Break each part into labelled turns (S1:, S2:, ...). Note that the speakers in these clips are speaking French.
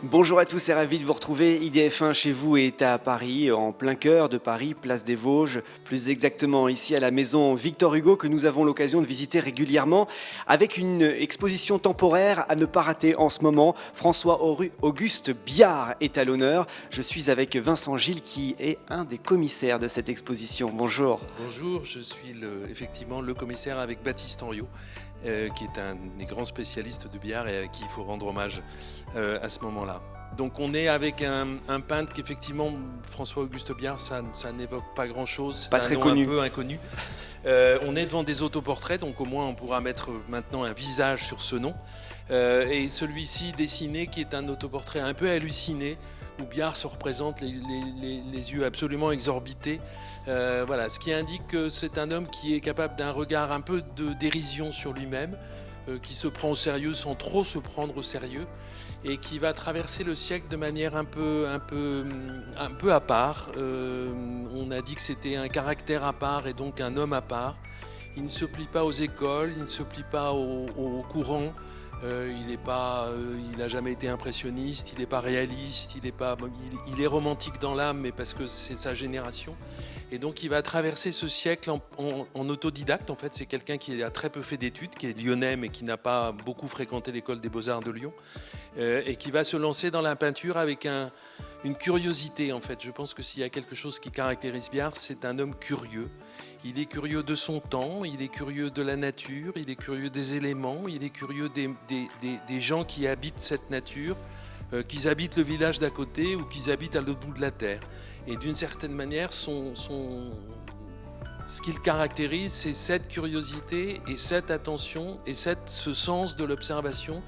S1: Bonjour à tous et ravi de vous retrouver. IDF1 chez vous est à Paris, en plein cœur de Paris, place des Vosges, plus exactement ici à la maison Victor Hugo que nous avons l'occasion de visiter régulièrement avec une exposition temporaire à ne pas rater en ce moment. François-Auguste Biard est à l'honneur. Je suis avec Vincent Gilles qui est un des commissaires de cette exposition. Bonjour.
S2: Bonjour, je suis effectivement le commissaire avec Baptiste Henriot, qui est un des grands spécialistes de Biard et à qui il faut rendre hommage à ce moment-là. Donc on est avec un peintre qu'effectivement, François-Auguste Biard, ça n'évoque pas grand-chose, c'est
S1: Pas
S2: un
S1: très
S2: nom
S1: connu.
S2: un peu inconnu. On est devant des autoportraits, donc au moins on pourra mettre maintenant un visage sur ce nom. Et celui-ci dessiné, qui est un autoportrait un peu halluciné, où Biard se représente les yeux absolument exorbités. Voilà, ce qui indique que c'est un homme qui est capable d'un regard un peu de dérision sur lui-même, qui se prend au sérieux sans trop se prendre au sérieux, et qui va traverser le siècle de manière un peu à part. On a dit que c'était un caractère à part et donc un homme à part. Il ne se plie pas aux écoles, il ne se plie pas au courant. Il n'a jamais été impressionniste, il n'est pas réaliste, il est romantique dans l'âme, mais parce que c'est sa génération. Et donc il va traverser ce siècle en autodidacte. En fait, c'est quelqu'un qui a très peu fait d'études, qui est lyonnais, mais qui n'a pas beaucoup fréquenté l'école des Beaux-Arts de Lyon, et qui va se lancer dans la peinture avec une curiosité. En fait, je pense que s'il y a quelque chose qui caractérise Biard, c'est un homme curieux. Il est curieux de son temps, il est curieux de la nature, il est curieux des éléments, il est curieux des gens qui habitent cette nature, qu'ils habitent le village d'à côté ou qu'ils habitent à l'autre bout de la terre. Et d'une certaine manière, ce qu'il caractérise, c'est cette curiosité et cette attention et ce sens de l'observation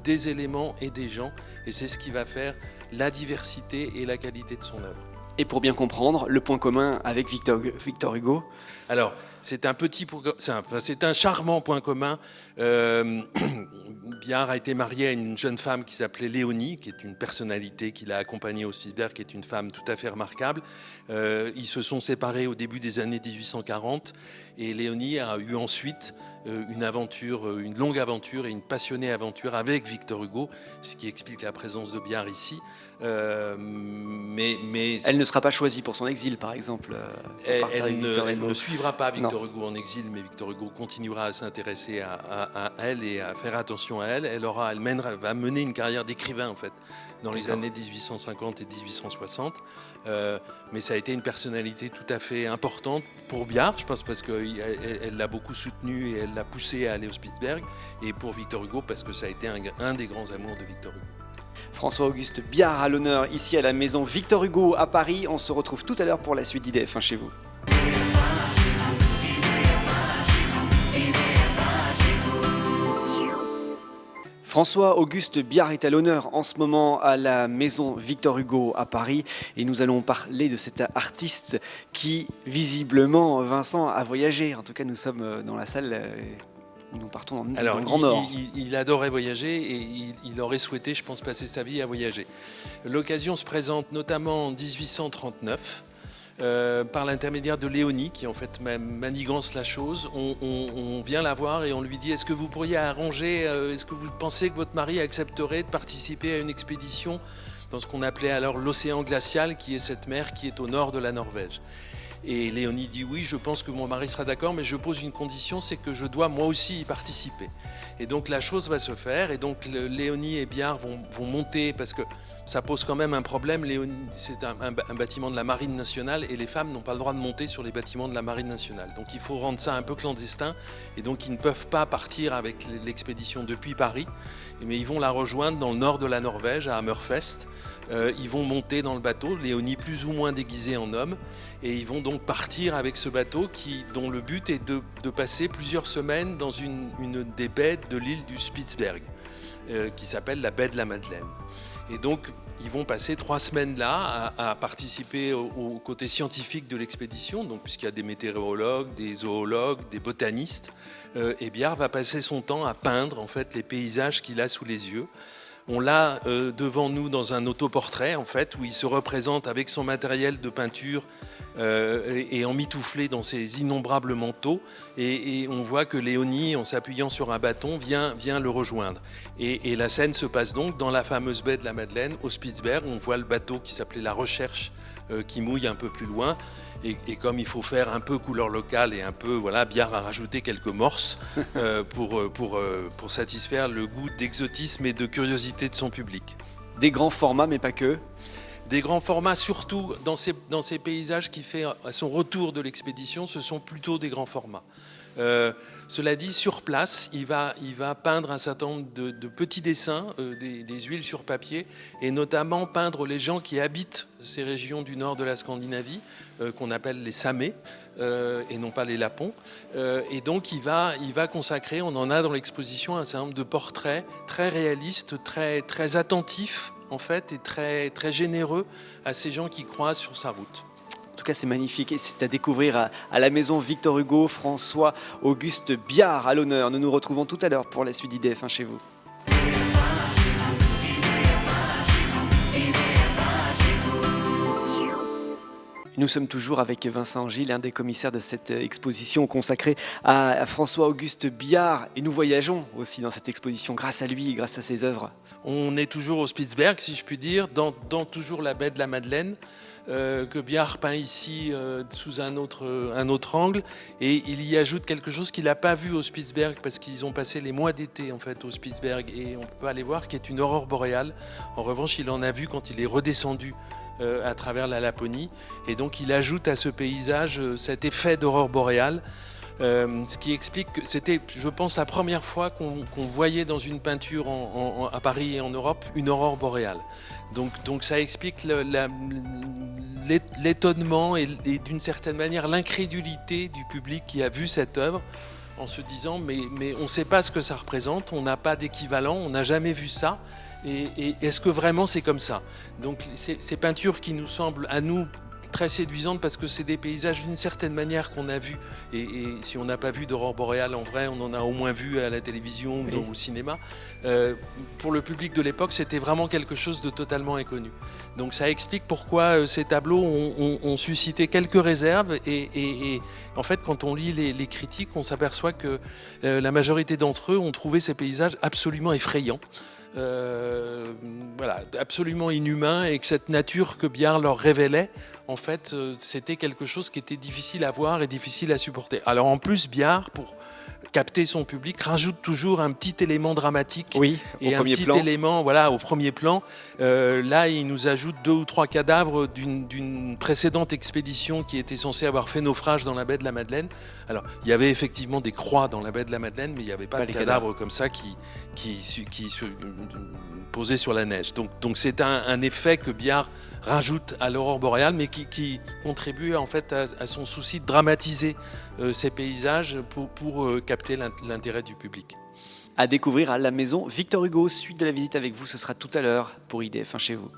S2: des éléments et des gens. Et c'est ce qui va faire la diversité et la qualité de son œuvre.
S1: Et pour bien comprendre, le point commun avec Victor Hugo.
S2: Alors, c'est un charmant point commun. Biard a été marié à une jeune femme qui s'appelait Léonie, qui est une personnalité qu'il a accompagnée au Spitzberg, qui est une femme tout à fait remarquable. Ils se sont séparés au début des années 1840 et Léonie a eu ensuite une longue aventure et une passionnée aventure avec Victor Hugo, ce qui explique la présence de Biard ici. Mais
S1: Elle ne sera pas choisie pour son exil, par exemple.
S2: Elle ne suivra pas Victor Hugo en exil, mais Victor Hugo continuera à s'intéresser à elle et à faire attention à elle. Elle va mener une carrière d'écrivain, en fait, dans les années 1850 et 1860. Mais ça a été une personnalité tout à fait importante pour Biard, je pense, parce qu'elle l'a beaucoup soutenu et elle l'a poussé à aller au Spitzberg. Et pour Victor Hugo, parce que ça a été un des grands amours de Victor Hugo.
S1: François-Auguste Biard à l'honneur ici à la maison Victor Hugo à Paris. On se retrouve tout à l'heure pour la suite d'IDF1 chez vous. François-Auguste Biard est à l'honneur en ce moment à la maison Victor Hugo à Paris et nous allons parler de cet artiste qui visiblement, Vincent, a voyagé. En tout cas, nous sommes dans la salle. Nous partons dans le Grand Nord.
S2: Il adorait voyager et il aurait souhaité, je pense, passer sa vie à voyager. L'occasion se présente notamment en 1839 par l'intermédiaire de Léonie, qui en fait manigance la chose. On vient la voir et on lui dit: est-ce que vous pourriez arranger, est-ce que vous pensez que votre mari accepterait de participer à une expédition dans ce qu'on appelait alors l'océan glacial, qui est cette mer qui est au nord de la Norvège? Et Léonie dit: oui, je pense que mon mari sera d'accord, mais je pose une condition, c'est que je dois moi aussi y participer. Et donc la chose va se faire, et donc Léonie et Biard vont monter, parce que ça pose quand même un problème. C'est un bâtiment de la Marine nationale, et les femmes n'ont pas le droit de monter sur les bâtiments de la Marine nationale. Donc il faut rendre ça un peu clandestin, et donc ils ne peuvent pas partir avec l'expédition depuis Paris, mais ils vont la rejoindre dans le nord de la Norvège, à Hammerfest. Ils vont monter dans le bateau, Léonie plus ou moins déguisée en homme, et ils vont donc partir avec ce bateau dont le but est de passer plusieurs semaines dans une des baies de l'île du Spitzberg, qui s'appelle la baie de la Madeleine. Et donc ils vont passer 3 semaines là à participer au côté scientifique de l'expédition, donc puisqu'il y a des météorologues, des zoologues, des botanistes, et Biard va passer son temps à peindre en fait les paysages qu'il a sous les yeux. On l'a devant nous dans un autoportrait, en fait, où il se représente avec son matériel de peinture et emmitouflé dans ses innombrables manteaux. Et on voit que Léonie, en s'appuyant sur un bâton, vient le rejoindre. Et la scène se passe donc dans la fameuse baie de la Madeleine, au Spitzberg. On voit le bateau qui s'appelait la Recherche, qui mouille un peu plus loin. Et comme il faut faire un peu couleur locale et un peu, voilà, Biard a rajouté quelques morses pour satisfaire le goût d'exotisme et de curiosité de son public.
S1: Des grands formats, mais pas que.
S2: Des grands formats, surtout dans ces paysages qui fait à son retour de l'expédition, ce sont plutôt des grands formats. Cela dit, sur place, il va peindre un certain nombre de petits dessins, des huiles sur papier, et notamment peindre les gens qui habitent ces régions du nord de la Scandinavie, qu'on appelle les Samés, et non pas les Lapons. Et donc il va consacrer, on en a dans l'exposition, un certain nombre de portraits très réalistes, très attentifs, en fait, et très généreux à ces gens qui croisent sur sa route.
S1: En tout cas, c'est magnifique et c'est à découvrir à la maison Victor Hugo. François-Auguste Biard à l'honneur. Nous nous retrouvons tout à l'heure pour la suite d'IDF1 chez vous. Nous sommes toujours avec Vincent Gilles, un des commissaires de cette exposition consacrée à François-Auguste Biard. Et nous voyageons aussi dans cette exposition grâce à lui et grâce à ses œuvres.
S2: On est toujours au Spitzberg, si je puis dire, dans toujours la baie de la Madeleine, que Biard peint ici sous un autre angle. Et il y ajoute quelque chose qu'il n'a pas vu au Spitzberg, parce qu'ils ont passé les mois d'été en fait, au Spitzberg, et on ne peut pas aller voir, qui est une aurore boréale. En revanche, il en a vu quand il est redescendu à travers la Laponie. Et donc il ajoute à ce paysage cet effet d'aurore boréale. Ce qui explique que c'était, je pense, la première fois qu'on voyait dans une peinture à Paris et en Europe une aurore boréale. Donc ça explique l'étonnement et d'une certaine manière l'incrédulité du public qui a vu cette œuvre en se disant mais on ne sait pas ce que ça représente, on n'a pas d'équivalent, on n'a jamais vu ça. Et est-ce que vraiment c'est comme ça? Donc ces peintures qui nous semblent à nous très séduisantes parce que c'est des paysages d'une certaine manière qu'on a vus, et si on n'a pas vu d'aurore boréale en vrai, on en a au moins vu à la télévision ou au cinéma. Pour le public de l'époque, c'était vraiment quelque chose de totalement inconnu. Donc ça explique pourquoi ces tableaux ont suscité quelques réserves, et en fait quand on lit les critiques, on s'aperçoit que la majorité d'entre eux ont trouvé ces paysages absolument effrayants. Voilà, absolument inhumain, et que cette nature que Biard leur révélait, en fait, c'était quelque chose qui était difficile à voir et difficile à supporter. Alors en plus, Biard, pour capter son public, rajoute toujours un petit élément dramatique, et un petit élément, voilà, au premier plan. Là, il nous ajoute 2 ou 3 cadavres d'une précédente expédition qui était censée avoir fait naufrage dans la baie de la Madeleine. Alors, il y avait effectivement des croix dans la baie de la Madeleine, mais il n'y avait pas de cadavres comme ça qui se posaient sur la neige. Donc c'est un effet que Biard rajoute à l'aurore boréale, mais qui contribue en fait à son souci de dramatiser ces paysages pour capter l'intérêt du public.
S1: À découvrir à la maison Victor Hugo. Suite de la visite avec vous, ce sera tout à l'heure pour IDF1 chez vous.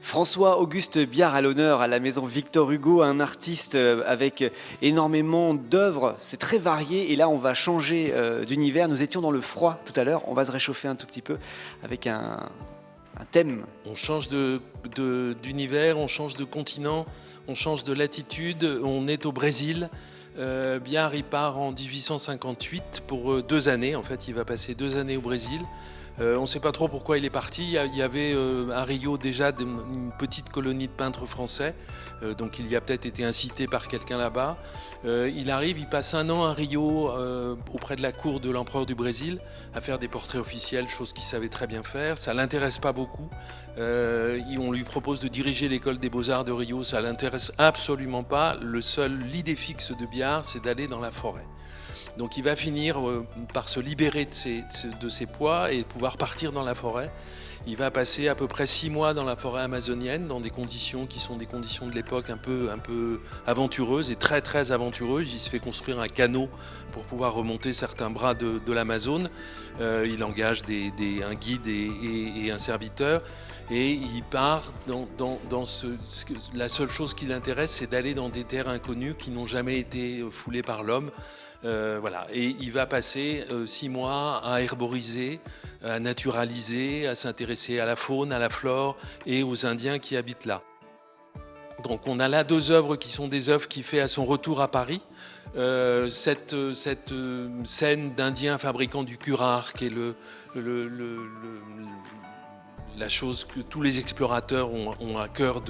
S1: François-Auguste Biard à l'honneur à la maison Victor Hugo, un artiste avec énormément d'œuvres, c'est très varié, et là on va changer d'univers. Nous étions dans le froid tout à l'heure, on va se réchauffer un tout petit peu avec un thème.
S2: On change d'univers, on change de continent, on change de latitude, on est au Brésil. Biard il part en 1858 pour 2 années, en fait il va passer 2 années au Brésil. On ne sait pas trop pourquoi il est parti. Il y avait à Rio déjà une petite colonie de peintres français, donc il y a peut-être été incité par quelqu'un là-bas. Il arrive, il passe 1 an à Rio auprès de la cour de l'empereur du Brésil à faire des portraits officiels, chose qu'il savait très bien faire. Ça ne l'intéresse pas beaucoup. On lui propose de diriger l'école des beaux-arts de Rio, ça ne l'intéresse absolument pas. L'idée fixe de Biard, c'est d'aller dans la forêt. Donc il va finir par se libérer de ses poids et pouvoir partir dans la forêt. Il va passer à peu près 6 mois dans la forêt amazonienne, dans des conditions qui sont des conditions de l'époque un peu aventureuses et très très aventureuses. Il se fait construire un canot pour pouvoir remonter certains bras de l'Amazone. Il engage un guide et un serviteur. Et il part la seule chose qui l'intéresse, c'est d'aller dans des terres inconnues qui n'ont jamais été foulées par l'homme. Voilà. Et il va passer 6 mois à herboriser, à naturaliser, à s'intéresser à la faune, à la flore et aux Indiens qui habitent là. Donc on a là 2 œuvres qui sont des œuvres qu'il fait à son retour à Paris. Cette scène d'Indiens fabriquant du curare, qui est la chose que tous les explorateurs ont à cœur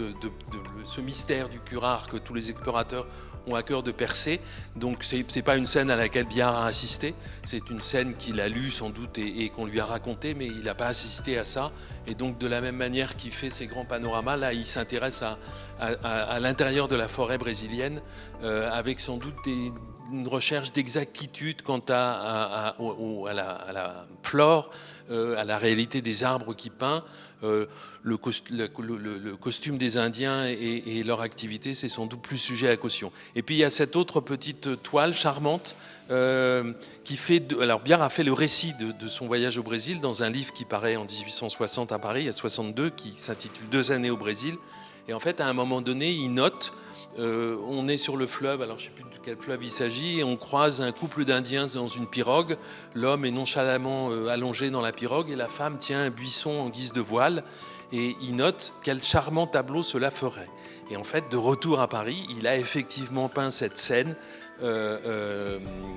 S2: ce mystère du curare que tous les explorateurs ont à cœur de percer. Donc c'est pas une scène à laquelle Biard a assisté, c'est une scène qu'il a lue sans doute et qu'on lui a racontée, mais il n'a pas assisté à ça. Et donc de la même manière qu'il fait ces grands panoramas, là il s'intéresse à l'intérieur de la forêt brésilienne, avec sans doute une recherche d'exactitude quant à la flore, à la réalité des arbres qu'il peint. Le costume des Indiens et leur activité, c'est sans doute plus sujet à caution. Et puis il y a cette autre petite toile charmante qui fait... Alors Biard a fait le récit de son voyage au Brésil dans un livre qui paraît en 1860 à Paris, à 62, qui s'intitule 2 années au Brésil. Et en fait, à un moment donné, il note... on est sur le fleuve, alors je ne sais plus de quel fleuve il s'agit, et on croise un couple d'Indiens dans une pirogue. L'homme est nonchalamment allongé dans la pirogue et la femme tient un buisson en guise de voile. Et il note quel charmant tableau cela ferait. Et en fait, de retour à Paris, il a effectivement peint cette scène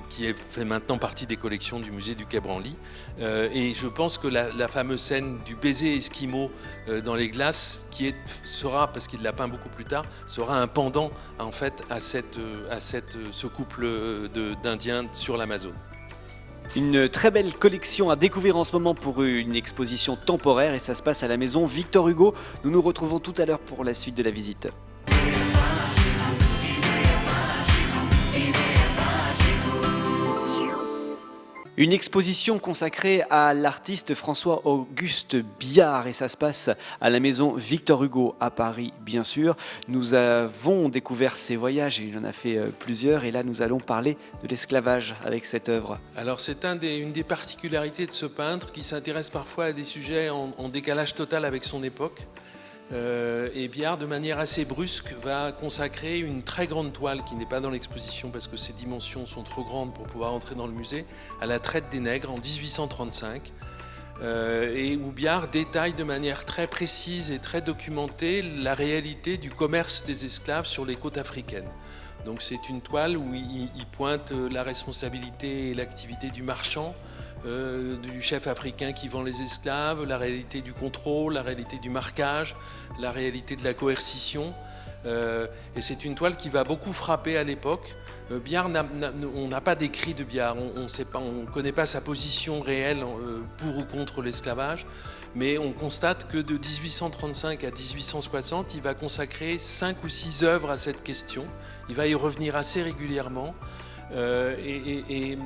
S2: qui fait maintenant partie des collections du musée du Quai Branly. Et je pense que la fameuse scène du baiser esquimau dans les glaces, sera, parce qu'il l'a peint beaucoup plus tard, sera un pendant en fait à ce couple d'Indiens sur l'Amazone.
S1: Une très belle collection à découvrir en ce moment pour une exposition temporaire et ça se passe à la maison Victor Hugo. Nous nous retrouvons tout à l'heure pour la suite de la visite. Une exposition consacrée à l'artiste François-Auguste Biard et ça se passe à la maison Victor Hugo à Paris, bien sûr. Nous avons découvert ses voyages, il en a fait plusieurs et là nous allons parler de l'esclavage avec cette œuvre.
S2: Alors c'est une des particularités de ce peintre qui s'intéresse parfois à des sujets en décalage total avec son époque. Et Biard, de manière assez brusque, va consacrer une très grande toile qui n'est pas dans l'exposition parce que ses dimensions sont trop grandes pour pouvoir entrer dans le musée, à la traite des nègres en 1835, et où Biard détaille de manière très précise et très documentée la réalité du commerce des esclaves sur les côtes africaines. Donc c'est une toile où il pointe la responsabilité et l'activité du marchand, du chef africain qui vend les esclaves, la réalité du contrôle, la réalité du marquage, la réalité de la coercition. Et c'est une toile qui va beaucoup frapper à l'époque. Biard, on n'a pas d'écrit de Biard, on ne connaît pas sa position réelle pour ou contre l'esclavage, mais on constate que de 1835 à 1860, il va consacrer 5 ou 6 œuvres à cette question. Il va y revenir assez régulièrement. Et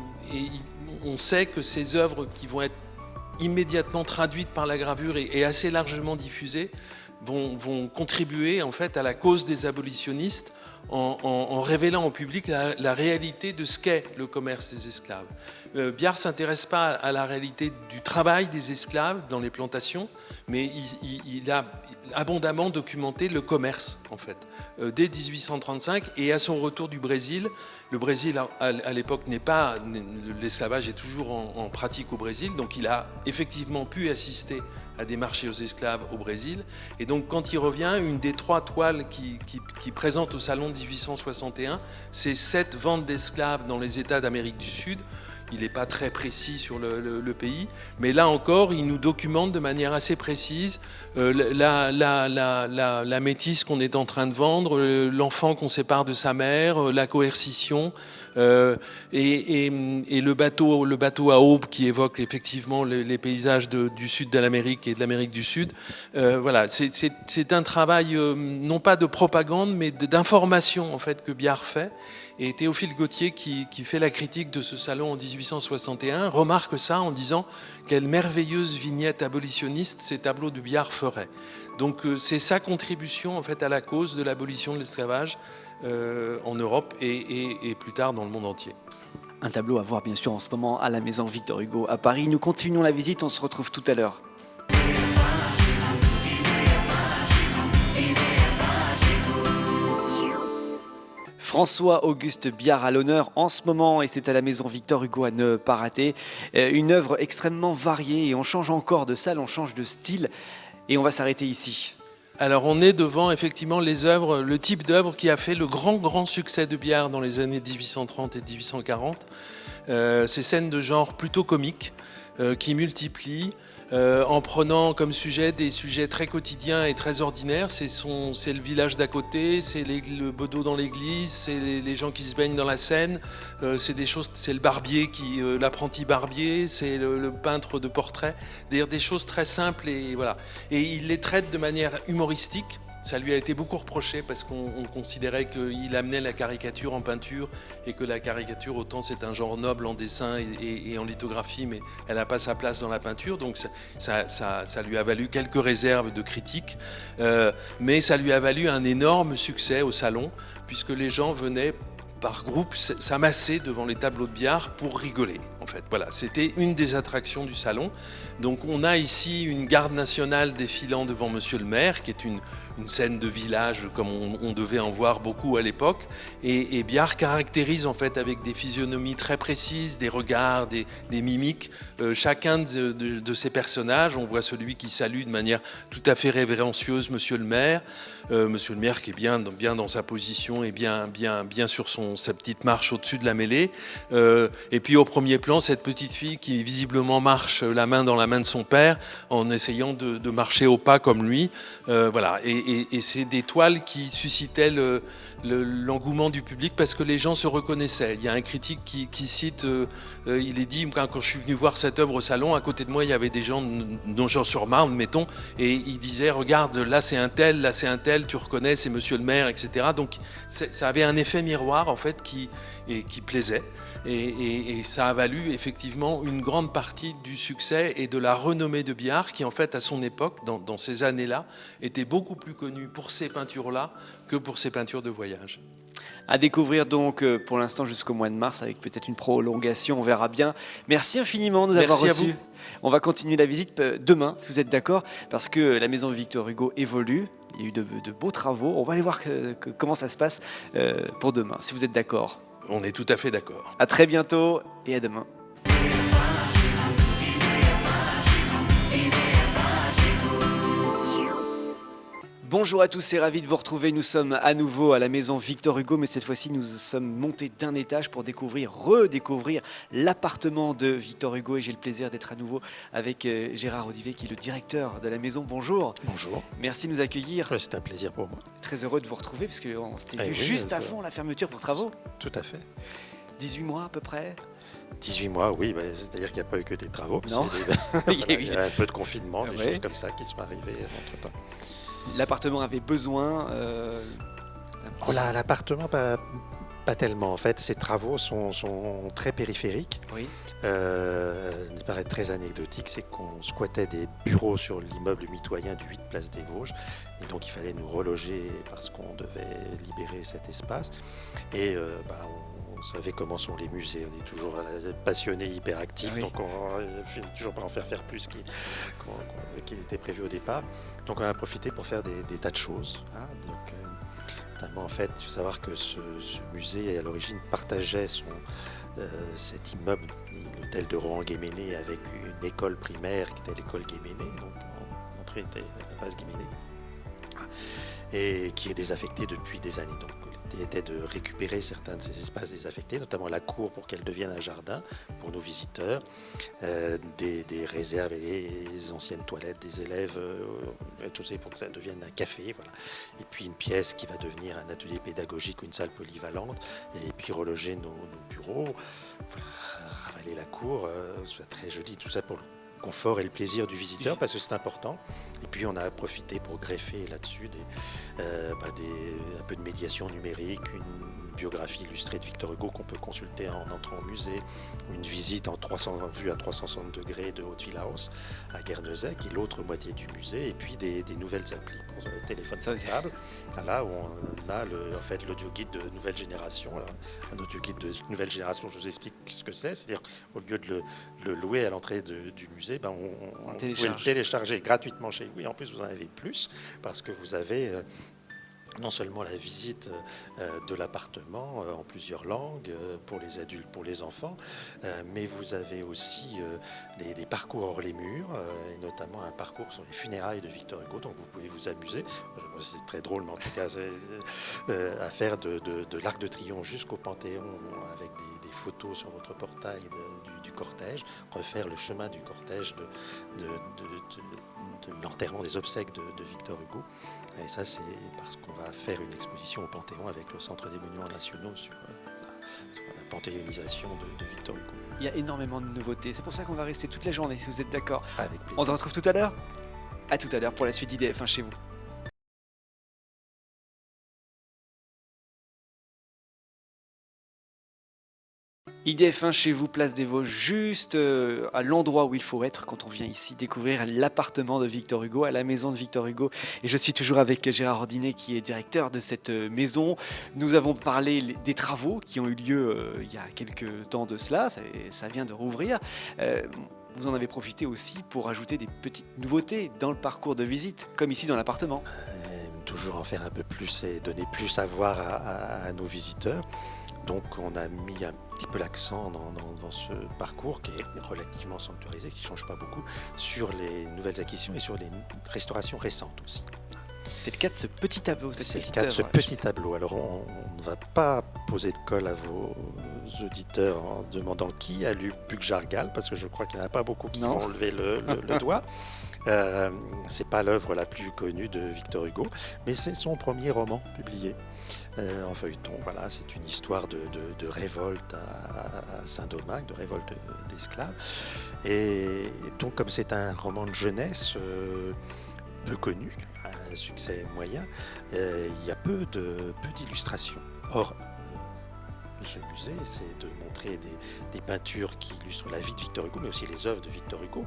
S2: on sait que ces œuvres qui vont être immédiatement traduites par la gravure et assez largement diffusées vont contribuer en fait à la cause des abolitionnistes en révélant au public la réalité de ce qu'est le commerce des esclaves. Biard ne s'intéresse pas à la réalité du travail des esclaves dans les plantations, mais il a abondamment documenté le commerce, en fait, dès 1835 et à son retour du Brésil. Le Brésil, à l'époque, l'esclavage est toujours en pratique au Brésil, donc il a effectivement pu assister à des marchés aux esclaves au Brésil. Et donc, quand il revient, une des 3 toiles qui présente au Salon de 1861, c'est 7 ventes d'esclaves dans les États d'Amérique du Sud. Il n'est pas très précis sur le pays, mais là encore, il nous documente de manière assez précise la métisse qu'on est en train de vendre, l'enfant qu'on sépare de sa mère, la coercition, et le bateau à aube qui évoque effectivement les paysages du sud de l'Amérique et de l'Amérique du Sud. Voilà, c'est un travail non pas de propagande, mais d'information en fait que Biard fait. Et Théophile Gautier, qui fait la critique de ce salon en 1861, remarque ça en disant quelle merveilleuse vignette abolitionniste ces tableaux de Biard feraient. Donc c'est sa contribution en fait à la cause de l'abolition de l'esclavage en Europe et plus tard dans le monde entier.
S1: Un tableau à voir bien sûr en ce moment à la maison Victor Hugo à Paris. Nous continuons la visite, on se retrouve tout à l'heure. François-Auguste Biard à l'honneur en ce moment et c'est à la maison Victor Hugo à ne pas rater. Une œuvre extrêmement variée et on change encore de salle, on change de style et on va s'arrêter ici.
S2: Alors on est devant effectivement les œuvres, le type d'œuvre qui a fait le grand succès de Biard dans les années 1830 et 1840. Ces scènes de genre plutôt comiques qui multiplient en prenant comme sujet des sujets très quotidiens et très ordinaires. C'est le village d'à côté, c'est le bedeau dans l'église, c'est les gens qui se baignent dans la Seine, c'est le barbier, l'apprenti barbier, c'est le peintre de portraits, d'ailleurs des choses très simples et voilà. Et il les traite de manière humoristique. Ça lui a été beaucoup reproché parce qu'on considérait qu'il amenait la caricature en peinture et que la caricature, autant c'est un genre noble en dessin et en lithographie, mais elle n'a pas sa place dans la peinture. Donc ça lui a valu quelques réserves de critiques, mais ça lui a valu un énorme succès au salon puisque les gens venaient par groupe s'amasser devant les tableaux de Biard pour rigoler. En fait, voilà, c'était une des attractions du salon. Donc on a ici une garde nationale défilant devant Monsieur le maire, qui est une scène de village comme on devait en voir beaucoup à l'époque. Et Biard caractérise en fait avec des physionomies très précises, des regards, des mimiques, chacun de ces personnages. On voit celui qui salue de manière tout à fait révérencieuse Monsieur le maire. Monsieur le maire qui est bien dans sa position et bien sur sa petite marche au-dessus de la mêlée. Et puis au premier plan, cette petite fille qui visiblement marche la main dans la main de son père en essayant de marcher au pas comme lui. Voilà. Et c'est des toiles qui suscitaient l'engouement du public parce que les gens se reconnaissaient. Il y a un critique qui cite, il est dit, quand je suis venu voir cette œuvre au salon, à côté de moi il y avait des gens sur Marne, mettons, et il disait, regarde, là c'est un tel, tu reconnais, c'est Monsieur le maire, etc. Donc ça avait un effet miroir en fait qui plaisait. Et ça a valu effectivement une grande partie du succès et de la renommée de Biard qui en fait à son époque, dans ces années-là, était beaucoup plus connu pour ces peintures-là que pour ses peintures de voyage.
S1: À découvrir donc pour l'instant jusqu'au mois de mars avec peut-être une prolongation, on verra bien. Merci infiniment de nous avoir reçus.
S2: Vous.
S1: On va continuer la visite demain si vous êtes d'accord parce que la maison Victor Hugo évolue. Il y a eu de beaux travaux. On va aller voir comment ça se passe pour demain si vous êtes d'accord.
S2: On est tout à fait d'accord.
S1: À très bientôt et à demain. Bonjour à tous, c'est ravi de vous retrouver. Nous sommes à nouveau à la maison Victor Hugo, mais cette fois-ci, nous sommes montés d'un étage pour redécouvrir l'appartement de Victor Hugo. Et j'ai le plaisir d'être à nouveau avec Gérard Odivet, qui est le directeur de la maison. Bonjour.
S3: Bonjour.
S1: Merci de nous accueillir.
S3: C'est un plaisir pour moi.
S1: Très heureux de vous retrouver, parce qu'on s'était vu
S3: oui,
S1: juste avant la fermeture pour travaux.
S3: Tout à fait.
S1: 18 mois à peu près.
S3: 18 mois, oui, c'est-à-dire qu'il n'y a pas eu que des travaux.
S1: Non.
S3: Il y a un peu de confinement, des choses comme ça qui sont arrivées entre-temps.
S1: L'appartement avait besoin
S3: L'appartement, pas tellement. En fait, ces travaux sont très périphériques.
S1: Oui.
S3: Il paraît très anecdotique, c'est qu'on squattait des bureaux sur l'immeuble mitoyen du 8 Place des Vosges. Et donc, il fallait nous reloger parce qu'on devait libérer cet espace. Et on savait comment sont les musées. On est toujours passionnés, hyperactifs, oui. Donc on ne finit toujours pas en faire plus qu'il était prévu au départ. Donc on a profité pour faire des tas de choses. Notamment, en fait, il faut savoir que ce musée, à l'origine, partageait cet immeuble, l'hôtel de Rohan-Guéméné, avec une école primaire qui était l'école Guéméné. Donc l'entrée était à la base Guéméné. Et qui est désaffectée depuis des années. Donc l'idée était de récupérer certains de ces espaces désaffectés, notamment la cour pour qu'elle devienne un jardin pour nos visiteurs, des réserves et les anciennes toilettes des élèves, rez-de-chaussée pour que ça devienne un café, voilà. Et puis une pièce qui va devenir un atelier pédagogique ou une salle polyvalente, et puis reloger nos bureaux, voilà, ravaler la cour, c'est très joli, tout ça pour le confort et le plaisir du visiteur, parce que c'est important. Et puis on a profité pour greffer là-dessus un peu de médiation numérique, une biographie illustrée de Victor Hugo qu'on peut consulter en entrant au musée, une visite vue à 360 degrés de Haute-Villahausse à Guernesey, qui est l'autre moitié du musée, et puis des nouvelles applis pour le téléphone portable, là où on a l'audio guide de nouvelle génération. Alors, un audio guide de nouvelle génération, je vous explique ce que c'est-à-dire qu'au lieu de le louer à l'entrée du musée, on pouvait le télécharger gratuitement chez vous, et en plus vous en avez plus, parce que vous avez non seulement la visite de l'appartement en plusieurs langues pour les adultes, pour les enfants, mais vous avez aussi des parcours hors les murs, et notamment un parcours sur les funérailles de Victor Hugo, donc vous pouvez vous amuser. C'est très drôle, mais en tout cas, à faire de l'Arc de Triomphe jusqu'au Panthéon avec des photos sur votre portail du cortège, refaire le chemin du cortège de l'enterrement des obsèques de Victor Hugo. Et ça, c'est parce qu'on va faire une exposition au Panthéon avec le Centre des Monuments Nationaux sur la panthéonisation de Victor Hugo.
S1: Il y a énormément de nouveautés. C'est pour ça qu'on va rester toute la journée, si vous êtes d'accord.
S3: Avec plaisir.
S1: On se retrouve tout à l'heure. À tout à l'heure pour la suite d'IDF1 chez vous. IDF1 chez vous, place des Vosges, juste à l'endroit où il faut être quand on vient ici découvrir l'appartement de Victor Hugo, à la maison de Victor Hugo. Et je suis toujours avec Gérard Ordinet qui est directeur de cette maison. Nous avons parlé des travaux qui ont eu lieu il y a quelques temps de cela, ça vient de rouvrir. Vous en avez profité aussi pour ajouter des petites nouveautés dans le parcours de visite, comme ici dans l'appartement.
S3: Toujours en faire un peu plus et donner plus à voir à nos visiteurs. Donc on a mis un petit peu l'accent dans ce parcours qui est relativement sanctuarisé, qui ne change pas beaucoup, sur les nouvelles acquisitions et sur les restaurations récentes aussi.
S1: C'est le cas de ce petit tableau,
S3: C'est le cas de ce petit tableau. Alors on ne va pas poser de colle à vos auditeurs en demandant qui a lu Buc-Jargal, parce que je crois qu'il n'y en a pas beaucoup qui vont lever le doigt. C'est pas l'œuvre la plus connue de Victor Hugo, mais c'est son premier roman publié en feuilleton. Voilà, c'est une histoire de révolte à Saint-Domingue, de révolte d'esclaves. Et donc, comme c'est un roman de jeunesse peu connu, un succès moyen, il y a peu d'illustrations. Or, ce musée, c'est de montrer des peintures qui illustrent la vie de Victor Hugo, mais aussi les œuvres de Victor Hugo.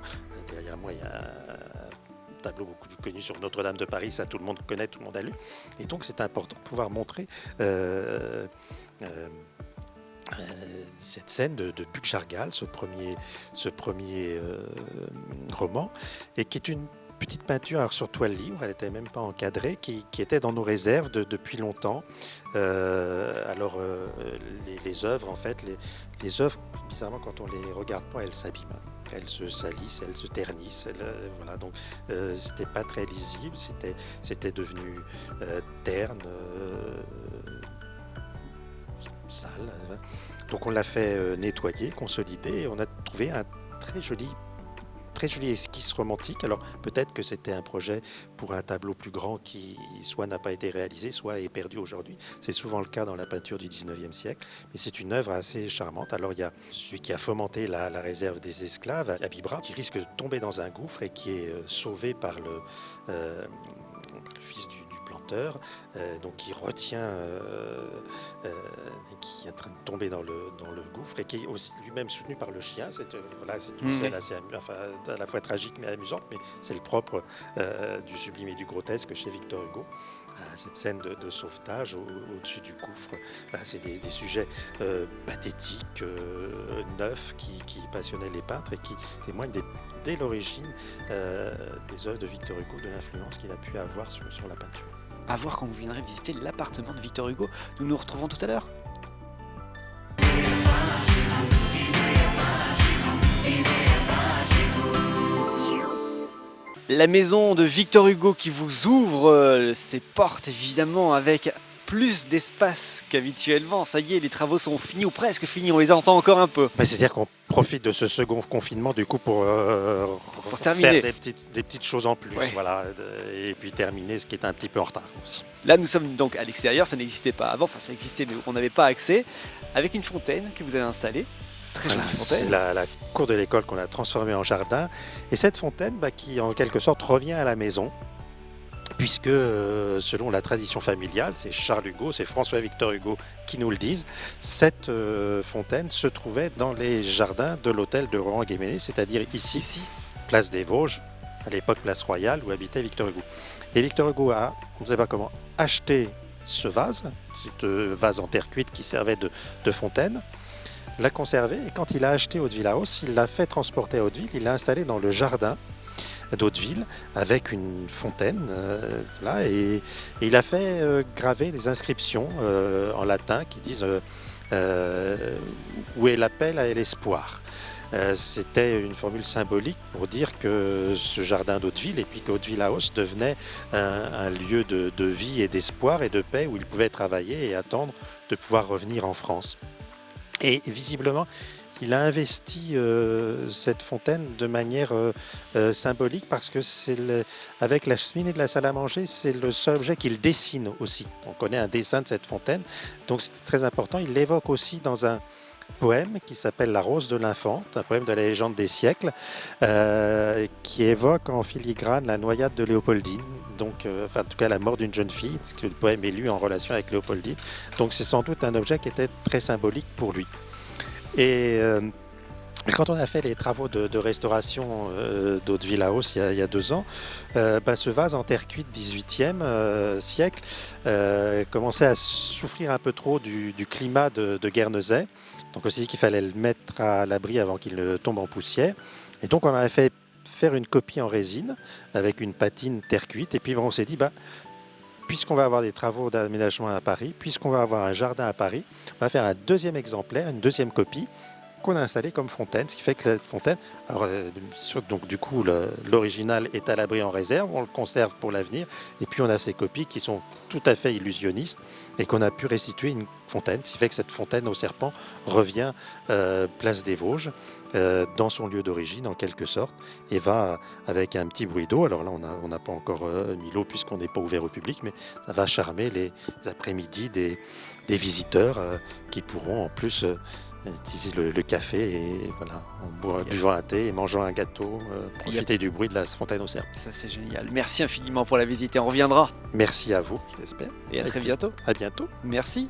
S3: Derrière moi, il y a un tableau beaucoup plus connu sur Notre-Dame de Paris, ça tout le monde connaît, tout le monde a lu. Et donc c'est important de pouvoir montrer cette scène de Buc-Jargal, ce premier roman, et qui est une petite peinture alors sur toile libre, elle n'était même pas encadrée, qui était dans nos réserves depuis longtemps. Les œuvres, en fait, les œuvres, bizarrement, quand on les regarde pas, elles s'abîment. Elles se salissent, elles se ternissent. Voilà, donc c'était pas très lisible, c'était devenu terne, sale. Donc on l'a fait nettoyer, consolider, et on a trouvé un très joli esquisse romantique. Alors peut-être que c'était un projet pour un tableau plus grand qui soit n'a pas été réalisé, soit est perdu aujourd'hui. C'est souvent le cas dans la peinture du 19e siècle, mais c'est une œuvre assez charmante. Alors il y a celui qui a fomenté la réserve des esclaves, Abibra, qui risque de tomber dans un gouffre et qui est sauvé par le fils du planteur, donc qui retient, qui est en train de tomber dans le gouffre et qui est aussi lui-même soutenu par le chien. C'est une scène assez à la fois tragique mais amusante, mais c'est le propre du sublime et du grotesque chez Victor Hugo. Cette scène de sauvetage au-dessus du gouffre, c'est des sujets pathétiques, neufs, qui passionnaient les peintres et qui témoignent dès l'origine des œuvres de Victor Hugo, de l'influence qu'il a pu avoir sur la peinture.
S1: À voir quand vous viendrez visiter l'appartement de Victor Hugo. Nous nous retrouvons tout à l'heure. La maison de Victor Hugo qui vous ouvre ses portes, évidemment, avec plus d'espace qu'habituellement. Ça y est, les travaux sont finis ou presque finis, on les entend encore un peu.
S3: C'est-à-dire qu'on profite de ce second confinement du coup pour
S1: terminer.
S3: Faire des petites choses en plus, voilà, et puis terminer ce qui est un petit peu en retard aussi.
S1: Là, nous sommes donc à l'extérieur, ça n'existait pas avant, enfin ça existait mais on n'avait pas accès, avec une fontaine que vous avez installée. Très jolie fontaine.
S3: C'est la cour de l'école qu'on a transformée en jardin, et cette fontaine qui en quelque sorte revient à la maison, puisque selon la tradition familiale, c'est Charles Hugo, c'est François-Victor Hugo qui nous le disent, cette fontaine se trouvait dans les jardins de l'hôtel de Rohan-Guéménée, c'est-à-dire ici, place des Vosges, à l'époque place Royale, où habitait Victor Hugo. Et Victor Hugo a, on ne sait pas comment, acheté ce vase en terre cuite qui servait de fontaine, l'a conservé, et quand il a acheté Hauteville House, il l'a fait transporter à Hauteville, il l'a installé dans le jardin d'Hauteville avec une fontaine. Là, et il a fait graver des inscriptions en latin qui disent où est l'appel à l'espoir. C'était une formule symbolique pour dire que ce jardin d'Hauteville et puis qu'Hauteville House devenait un lieu de vie et d'espoir et de paix où il pouvait travailler et attendre de pouvoir revenir en France. Et visiblement, il a investi cette fontaine de manière symbolique parce que avec la cheminée de la salle à manger, c'est le seul objet qu'il dessine aussi. On connaît un dessin de cette fontaine, donc c'est très important. Il l'évoque aussi dans un poème qui s'appelle La Rose de l'Infante, un poème de la légende des siècles, qui évoque en filigrane la noyade de Léopoldine, donc, en tout cas la mort d'une jeune fille, parce que le poème est lu en relation avec Léopoldine. Donc c'est sans doute un objet qui était très symbolique pour lui. Et quand on a fait les travaux de restauration d'Hauteville House il y a 2 ans, ce vase en terre cuite 18e siècle commençait à souffrir un peu trop du climat de Guernesey. Donc on s'est dit qu'il fallait le mettre à l'abri avant qu'il ne tombe en poussière. Et donc on a fait faire une copie en résine avec une patine terre cuite. Et puis on s'est dit, puisqu'on va avoir des travaux d'aménagement à Paris, puisqu'on va avoir un jardin à Paris, on va faire un 2e exemplaire, une 2e copie qu'on a installée comme fontaine, ce qui fait que la fontaine, alors, donc du coup l'original est à l'abri en réserve, on le conserve pour l'avenir, et puis on a ces copies qui sont tout à fait illusionnistes et qu'on a pu restituer une fontaine, ce qui fait que cette fontaine au serpent revient place des Vosges, dans son lieu d'origine en quelque sorte, et va avec un petit bruit d'eau. Alors là on n'a pas encore mis l'eau puisqu'on n'est pas ouvert au public, mais ça va charmer les après-midi des visiteurs qui pourront en plus utiliser le café et voilà, en buvant un thé et mangeant un gâteau, profiter du bruit de la fontaine au serpent.
S1: Ça c'est génial. Merci infiniment pour la visite et on reviendra.
S3: Merci à vous, j'espère.
S1: Et à très bientôt.
S3: À bientôt.
S1: Merci.